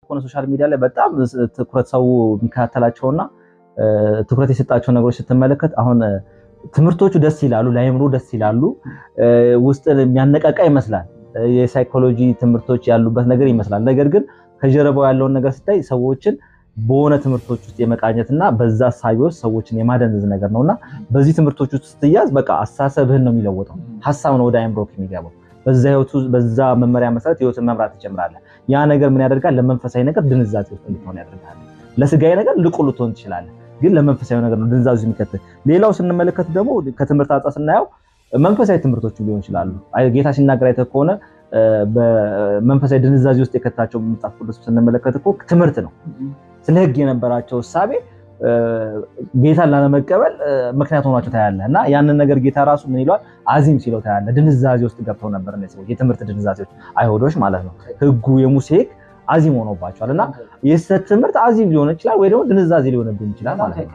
ሆነ ሶሻል ሚዲያ ላይ በጣም ትኩረት ሰው የሚከታተላቸውና ትኩረት የሰጣቸው ነገሮች ስትመለከት አሁን ትምህርቶቹ ደስ ይላሉ፣ ላይምሮ ደስ ይላሉ፣ ውስጥ የሚያነቃቃ ይመስላል። የሳይኮሎጂ ትምህርቶች ያሉበት ነገር ይመስላል። ነገር ግን ከጀርባው ያለውን ነገር ስታይ ሰዎችን በሆነ ትምህርቶች ውስጥ የመቃኘትና በዛ ሳይወስ ሰዎችን የማደንዘዝ ነገር ነውና በዚህ ትምህርቶች ውስጥ ስትያዝ በቃ አስተሳሰብህን ነው የሚለውጠው። ሐሳብ ነው ወደ አይምሮክ የሚገባው። በዛ መመሪያ መሰረት ህይወትን መምራት ትጀምራለህ። ያ ነገር ምን ያደርጋል? ለመንፈሳዊ ነገር ድንዛዜ ውስጥ እንድትሆን ያደርጋል። ለስጋዊ ነገር ልቁ ልትሆን ትችላለህ፣ ግን ለመንፈሳዊ ነገር ነው ድንዛዜ የሚከተል። ሌላው ስንመለከት ደግሞ ከትምህርት አንጻር ስናየው መንፈሳዊ ትምህርቶች ሊሆን ይችላሉ። ጌታ ሲናገር አይተህ ከሆነ በመንፈሳዊ ድንዛዜ ውስጥ የከታቸው መጽሐፍ ቅዱስ ስንመለከት እኮ ትምህርት ነው። ስለ ህግ የነበራቸው እሳቤ ጌታን ላለመቀበል ምክንያት ሆኗቸው ታያለህ። እና ያንን ነገር ጌታ ራሱ ምን ይሏል? አዚም ሲለው ታያለህ። ድንዛዜ ውስጥ ገብተው ነበር እነዚህ ሰዎች፣ የትምህርት ድንዛዜዎች፣ አይሁዶች ማለት ነው። ህጉ የሙሴ ህግ አዚም ሆኖባቸዋል። እና የስተት ትምህርት አዚም ሊሆን ይችላል ወይ ደግሞ ድንዛዜ ሊሆንብን ይችላል ማለት ነው።